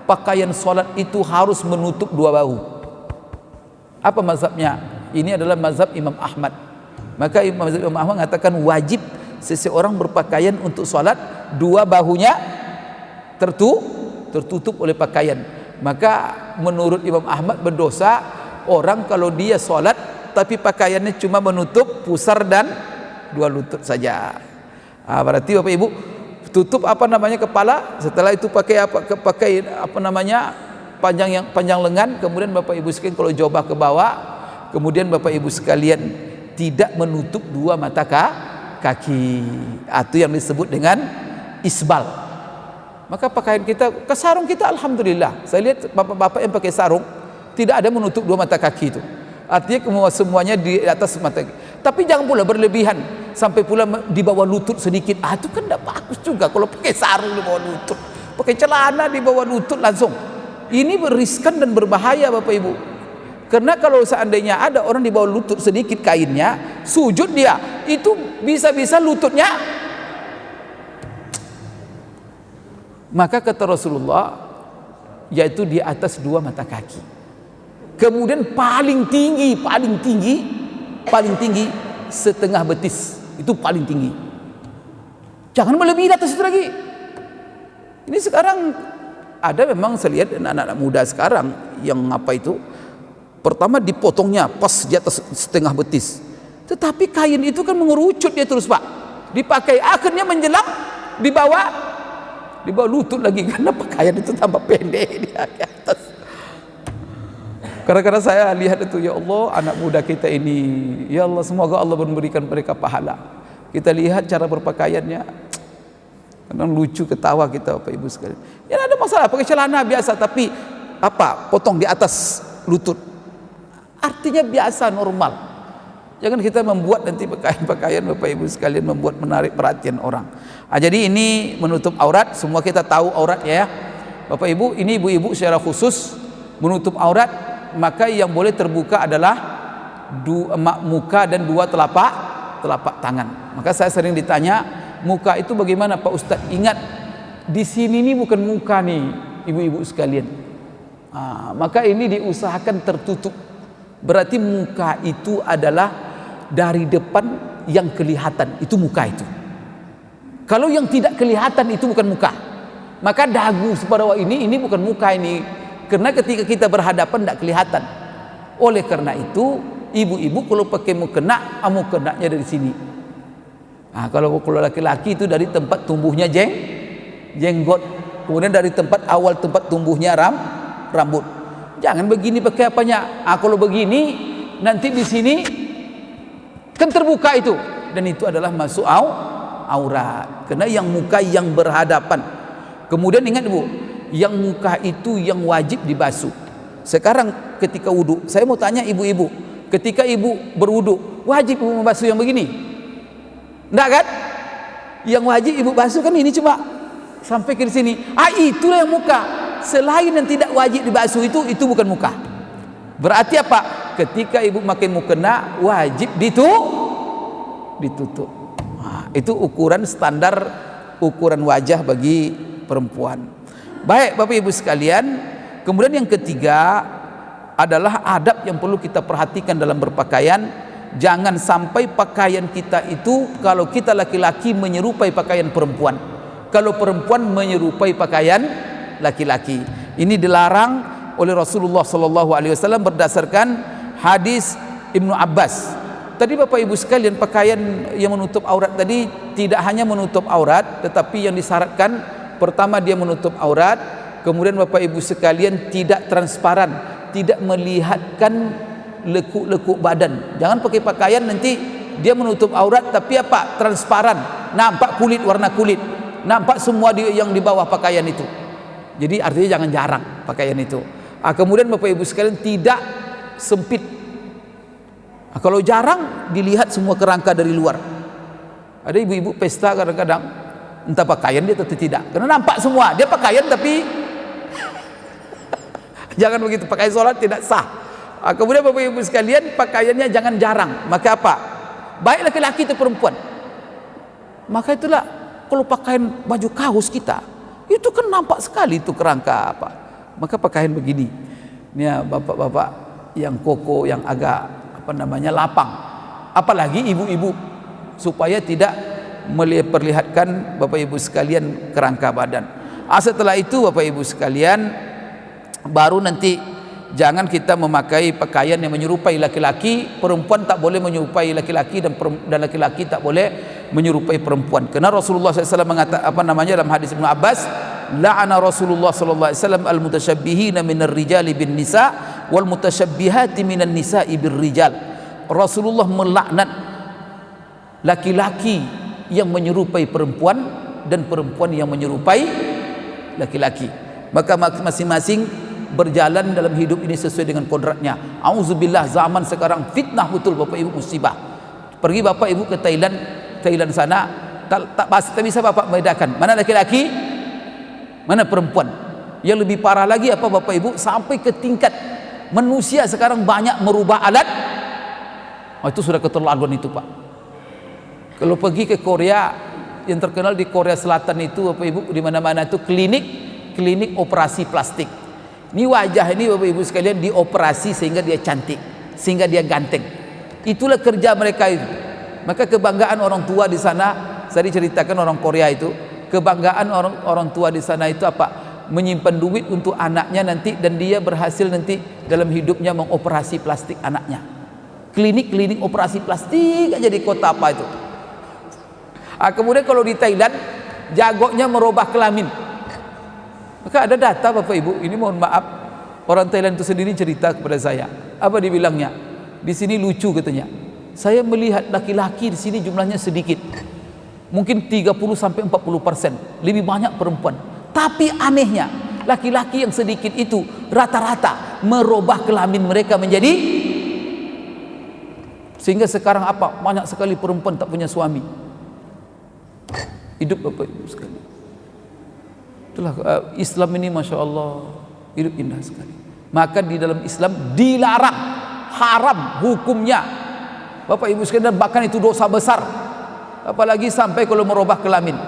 pakaian sholat itu harus menutup dua bahu. Apa mazhabnya? Ini adalah mazhab Imam Ahmad. Maka Imam Ahmad mengatakan wajib seseorang berpakaian untuk sholat dua bahunya tertutup oleh pakaian. Maka menurut Imam Ahmad berdosa orang kalau dia sholat tapi pakaiannya cuma menutup pusar dan dua lutut saja. Berarti Bapak Ibu tutup kepala, setelah itu pakai panjang lengan, kemudian Bapak Ibu sekalian kalau jubah ke bawah, kemudian Bapak Ibu sekalian tidak menutup dua mata kaki. Itu yang disebut dengan isbal. Maka pakaian kita, sarung kita alhamdulillah. Saya lihat bapak-bapak yang pakai sarung tidak ada menutup dua mata kaki itu. Artinya semuanya di atas mata kaki. Tapi jangan pula berlebihan sampai pula di bawah lutut sedikit. Itu kan tidak bagus juga kalau pakai sarung di bawah lutut. Pakai celana di bawah lutut langsung. Ini beriskan dan berbahaya Bapak Ibu. Karena kalau seandainya ada orang di bawah lutut sedikit kainnya, sujud dia, itu bisa-bisa lututnya. Maka kata Rasulullah, yaitu di atas dua mata kaki. Kemudian paling tinggi setengah betis, itu paling tinggi. Jangan melebihi di atas itu lagi. Ini sekarang ada memang saya lihat anak-anak muda sekarang yang pertama dipotongnya pas di atas setengah betis. Tetapi kain itu kan mengerucut dia terus Pak. Dipakai akhirnya menjelang di bawah lutut lagi karena pakaian itu tambah pendek di atas. Kadang-kadang saya lihat itu, ya Allah, anak muda kita ini, ya Allah, semoga Allah memberikan mereka pahala. Kita lihat cara berpakaiannya, kadang lucu ketawa kita Bapak Ibu sekalian. Ya ada masalah pakai celana biasa tapi potong di atas lutut. Artinya biasa, normal. Jangan kita membuat nanti pakaian-pakaian Bapak Ibu sekalian membuat menarik perhatian orang. Jadi ini menutup aurat, semua kita tahu aurat ya. Bapak Ibu, ini ibu-ibu secara khusus menutup aurat, maka yang boleh terbuka adalah muka dan dua telapak tangan. Maka saya sering ditanya, muka itu bagaimana Pak Ustadz? Ingat, di sini ini bukan muka nih ibu-ibu sekalian. Maka ini diusahakan tertutup. Berarti muka itu adalah dari depan yang kelihatan, itu muka itu. Kalau yang tidak kelihatan itu bukan muka. Maka dagu separuh ini bukan muka ini. Karena ketika kita berhadapan tidak kelihatan. Oleh karena itu ibu-ibu kalau pakai mukenanya dari sini. Kalau laki-laki itu dari tempat tumbuhnya jenggot. Kemudian dari awal tempat tumbuhnya rambut. Jangan begini pakai apanya. Kalau begini nanti di sini kan terbuka itu, dan itu adalah masuk aurat. Karena yang muka yang berhadapan. Kemudian ingat Bu, yang muka itu yang wajib dibasuh. Sekarang ketika wudu, saya mau tanya ibu-ibu, ketika ibu berwudu, wajib ibu membasuh yang begini? Enggak kan? Yang wajib ibu basuh kan ini cuma sampai ke sini. Itulah yang muka. Selain yang tidak wajib dibasuh itu bukan muka. Berarti apa? Ketika ibu pakai mukena wajib ditutup. Itu ukuran standar, ukuran wajah bagi perempuan. Baik Bapak Ibu sekalian, kemudian yang ketiga adalah adab yang perlu kita perhatikan dalam berpakaian, jangan sampai pakaian kita itu, kalau kita laki-laki menyerupai pakaian perempuan, kalau perempuan menyerupai pakaian laki-laki. Ini dilarang oleh Rasulullah SAW berdasarkan hadis Ibnu Abbas. Tadi Bapak Ibu sekalian, pakaian yang menutup aurat tadi tidak hanya menutup aurat, tetapi yang disyaratkan pertama dia menutup aurat, kemudian Bapak Ibu sekalian tidak transparan, tidak melihatkan lekuk-lekuk badan. Jangan pakai pakaian nanti dia menutup aurat tapi apa? Transparan, nampak kulit, warna kulit, nampak semua yang di bawah pakaian itu. Jadi artinya jangan jarang pakaian itu. Kemudian Bapak Ibu sekalian tidak sempit. Kalau jarang dilihat semua kerangka dari luar. Ada ibu-ibu pesta kadang-kadang entah pakaian dia atau tidak, karena nampak semua dia pakaian tapi jangan begitu, pakai sholat tidak sah. Kemudian Bapak Ibu sekalian, pakaiannya jangan jarang. Maka apa? Baik laki-laki atau perempuan. Maka itulah kalau pakaian baju kaos kita itu kan nampak sekali itu kerangka apa. Maka pakaian begini, ini ya bapak-bapak yang koko, yang agak lapang, apalagi ibu-ibu, supaya tidak memperlihatkan Bapak Ibu sekalian kerangka badan. Setelah itu Bapak Ibu sekalian, baru nanti jangan kita memakai pakaian yang menyerupai laki-laki. Perempuan tak boleh menyerupai laki-laki, dan laki-laki tak boleh menyerupai perempuan. Karena Rasulullah SAW mengatakan dalam hadis Ibnu Abbas, la'ana Rasulullah SAW al-mutasyabbihina minar rijali bin nisa wal mutasyabbihati minan nisa'i bir rijal. Rasulullah melaknat laki-laki yang menyerupai perempuan dan perempuan yang menyerupai laki-laki. Maka masing-masing berjalan dalam hidup ini sesuai dengan kodratnya. Auzubillah, zaman sekarang fitnah betul Bapak Ibu, musibah. Pergi Bapak Ibu ke Thailand sana, tak bisa Bapak membedakan mana laki-laki, mana perempuan. Yang lebih parah lagi apa Bapak Ibu, sampai ke tingkat manusia sekarang banyak merubah alat. Itu sudah keterlaluan itu Pak. Kalau pergi ke Korea, yang terkenal di Korea Selatan itu Bapak Ibu, di mana-mana itu klinik operasi plastik. Ini wajah ini Bapak Ibu sekalian dioperasi sehingga dia cantik, sehingga dia ganteng. Itulah kerja mereka itu. Maka kebanggaan orang tua di sana, saya diceritakan orang Korea itu, kebanggaan orang tua di sana itu apa? Menyimpan duit untuk anaknya nanti, dan dia berhasil nanti dalam hidupnya mengoperasi plastik anaknya. Klinik operasi plastik aja di kota apa itu. Kemudian kalau di Thailand, jagonya merubah kelamin. Maka ada data Bapak Ibu, ini mohon maaf, orang Thailand itu sendiri cerita kepada saya. Apa dibilangnya? Di sini lucu katanya. Saya melihat laki-laki di sini jumlahnya sedikit. Mungkin 30-40%, lebih banyak perempuan. Tapi anehnya, laki-laki yang sedikit itu rata-rata merubah kelamin mereka menjadi, sehingga sekarang apa? Banyak sekali perempuan tak punya suami. Hidup Bapak Ibu sekali. Itulah Islam ini, Masya Allah, hidup indah sekali. Maka di dalam Islam dilarang, haram hukumnya Bapak Ibu sekalian, bahkan itu dosa besar. Apalagi sampai kalau merubah kelamin.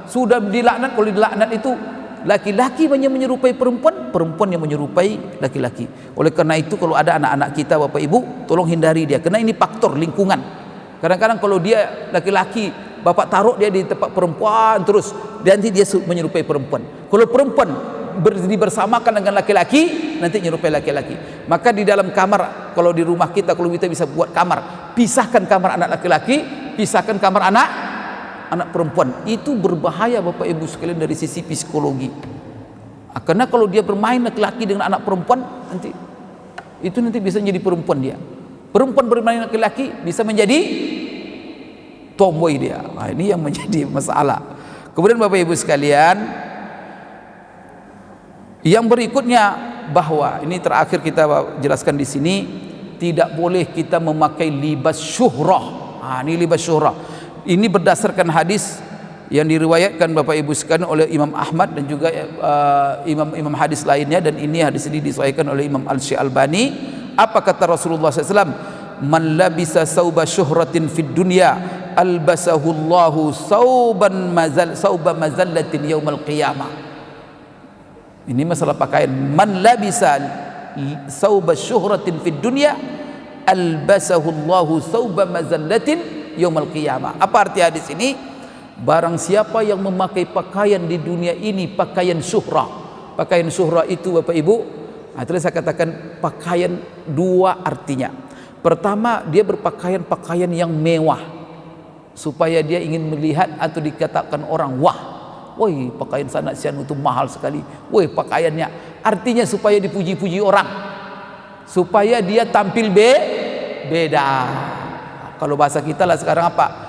Sudah dilaknat, kalau dilaknat itu laki-laki yang menyerupai perempuan, perempuan yang menyerupai laki-laki. Oleh karena itu kalau ada anak-anak kita Bapak Ibu, tolong hindari dia, karena ini faktor lingkungan. Kadang-kadang kalau dia laki-laki, Bapak taruh dia di tempat perempuan terus, nanti dia menyerupai perempuan. Kalau perempuan bersamakan dengan laki-laki, nanti menyerupai laki-laki. Maka di dalam kamar, kalau di rumah kita, kalau kita bisa buat kamar, pisahkan kamar anak laki-laki, pisahkan kamar anak perempuan. Itu berbahaya Bapak Ibu sekalian dari sisi psikologi. Karena kalau dia bermain laki-laki dengan anak perempuan, nanti itu nanti bisa menjadi perempuan dia. Perempuan bermain laki-laki bisa menjadi tomboy dia. Nah, ini yang menjadi masalah. Kemudian Bapak Ibu sekalian, yang berikutnya, bahwa ini terakhir kita jelaskan di sini, tidak boleh kita memakai libas syuhrah. Ini libas syuhrah. Ini berdasarkan hadis yang diriwayatkan Bapak Ibu sekalian oleh Imam Ahmad dan juga imam hadis lainnya, dan ini hadis ini disahihkan oleh Imam Al-Albani. Apa kata Rasulullah SAW? Man labisa sauba syuhratin fid dunya albasahu Allahu sauba mazallatin yaumal qiyamah. Ini masalah pakaian. Man labisa sauba syuhratin fid dunya albasahu Allahu thawba mazallatin yaumil qiyamah. Apa arti hadis ini? Barang siapa yang memakai pakaian di dunia ini pakaian syuhrah. Pakaian syuhrah itu Bapak Ibu, itulah saya katakan pakaian dua artinya. Pertama, dia berpakaian pakaian yang mewah supaya dia ingin melihat atau dikatakan orang, wah, woi pakaian sanak sianu itu mahal sekali, woi pakaiannya, artinya supaya dipuji-puji orang, supaya dia tampil beda. Kalau bahasa kita lah sekarang apa?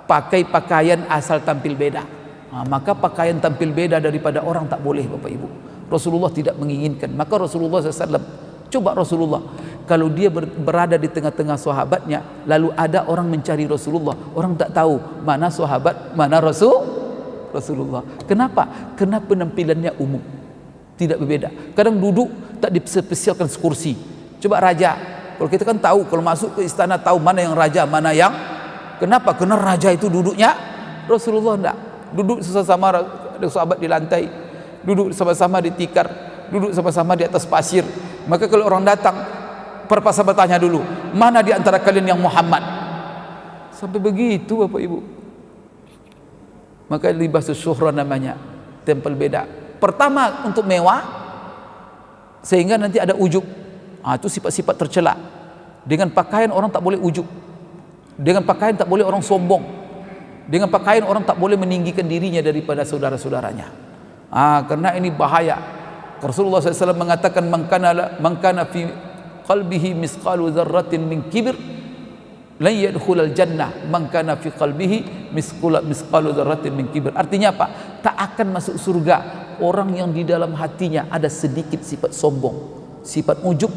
Pakai pakaian asal tampil beda. Maka pakaian tampil beda daripada orang tak boleh Bapak Ibu. Rasulullah tidak menginginkan. Maka Rasulullah SAW, coba Rasulullah, kalau dia berada di tengah-tengah sahabatnya, lalu ada orang mencari Rasulullah, orang tak tahu mana sahabat, mana Rasulullah. Kenapa? Karena penampilannya umum, tidak berbeda. Kadang duduk tak dispesialkan kursi. Coba raja, kalau kita kan tahu, kalau masuk ke istana tahu mana yang raja, mana yang. Kenapa? Karena raja itu duduknya, Rasulullah enggak. Duduk sama-sama sahabat di lantai, duduk sama-sama di tikar, duduk sama-sama di atas pasir. Maka kalau orang datang, para sahabat tanya dulu, mana di antara kalian yang Muhammad? Sampai begitu Bapak Ibu. Maka libasus syuhrah namanya, tempel beda. Pertama untuk mewah, sehingga nanti ada ujub. Itu sifat-sifat tercela. Dengan pakaian orang tak boleh ujub. Dengan pakaian tak boleh orang sombong. Dengan pakaian orang tak boleh meninggikan dirinya daripada saudara-saudaranya. Karena ini bahaya. Rasulullah SAW mengatakan, man kana fi qalbihi misqalu dzarratin min kibr lan yadkhulal jannah man kana fi qalbihi misqalu dzarratin min kibr. Artinya apa? Tak akan masuk surga orang yang di dalam hatinya ada sedikit sifat sombong, sifat ujub.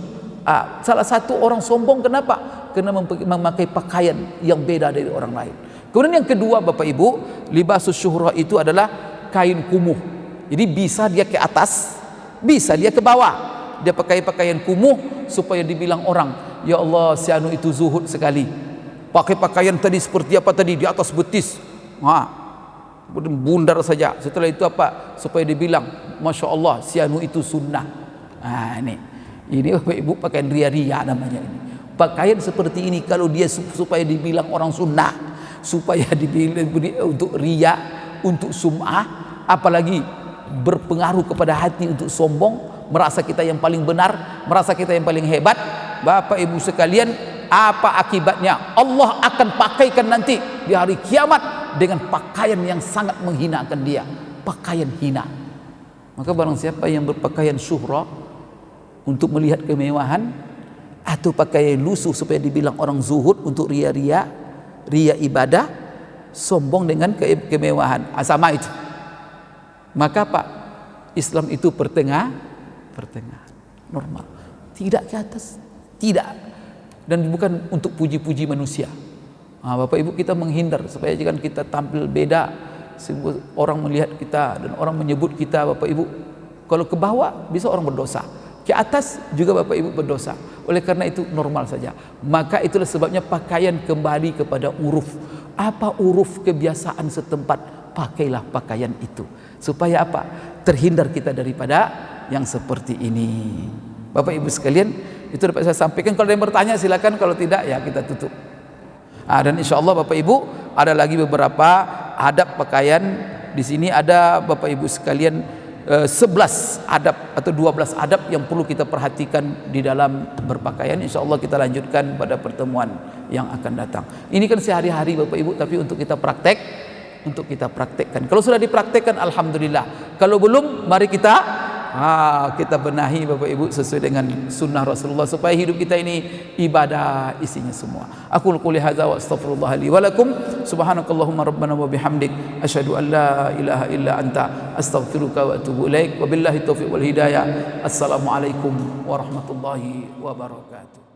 Salah satu orang sombong kenapa? Karena memakai pakaian yang beda dari orang lain. Kemudian yang kedua Bapak Ibu, libasus syuhrah itu adalah kain kumuh. Jadi bisa dia ke atas, bisa dia ke bawah. Dia pakai pakaian kumuh supaya dibilang orang, ya Allah si anu itu zuhud sekali. Pakai pakaian tadi seperti apa tadi, di atas betis. Bundar saja. Setelah itu apa? Supaya dibilang, Masya Allah si anu itu sunnah. Ini Bapak Ibu pakaian ria-ria namanya ini. Pakaian seperti ini kalau dia supaya dibilang orang sunnah, supaya dibilang untuk ria, untuk sum'ah, apalagi berpengaruh kepada hati untuk sombong, merasa kita yang paling benar, merasa kita yang paling hebat. Bapak Ibu sekalian, apa akibatnya? Allah akan pakaikan nanti di hari kiamat dengan pakaian yang sangat menghinakan dia, pakaian hina. Maka barang siapa yang berpakaian syuhrah untuk melihat kemewahan, atau pakaian lusuh supaya dibilang orang zuhud untuk ria ibadah, sombong dengan kemewahan, sama itu. Maka Pak, Islam itu pertengahan, normal, tidak ke atas, tidak, dan bukan untuk puji-puji manusia. Bapak Ibu, kita menghindar supaya jangan kita tampil beda, sehingga orang melihat kita dan orang menyebut kita. Bapak Ibu, kalau ke bawah bisa orang berdosa, ke atas juga Bapak Ibu berdosa. Oleh karena itu normal saja. Maka itulah sebabnya pakaian kembali kepada uruf. Apa uruf kebiasaan setempat? Pakailah pakaian itu. Supaya apa? Terhindar kita daripada yang seperti ini. Bapak Ibu sekalian, itu dapat saya sampaikan. Kalau ada yang bertanya silakan, kalau tidak ya kita tutup. Dan insya Allah Bapak Ibu ada lagi beberapa adab pakaian. Di sini ada Bapak Ibu sekalian 11 adab atau 12 adab yang perlu kita perhatikan di dalam berpakaian. Insya Allah kita lanjutkan pada pertemuan yang akan datang. Ini kan sehari-hari Bapak Ibu, tapi untuk kita praktekkan. Kalau sudah dipraktekkan alhamdulillah. Kalau belum, mari kita benahi Bapak Ibu sesuai dengan sunnah Rasulullah supaya hidup kita ini ibadah isinya semua. Aku qouli hadza wa astaghfirullah li wa lakum. Subhanakallahumma rabbana wa bihamdik asyhadu an la ilaha illa anta astaghfiruka wa atubu ilaik. Wabillahi taufiq wal hidayah. Assalamualaikum warahmatullahi wabarakatuh.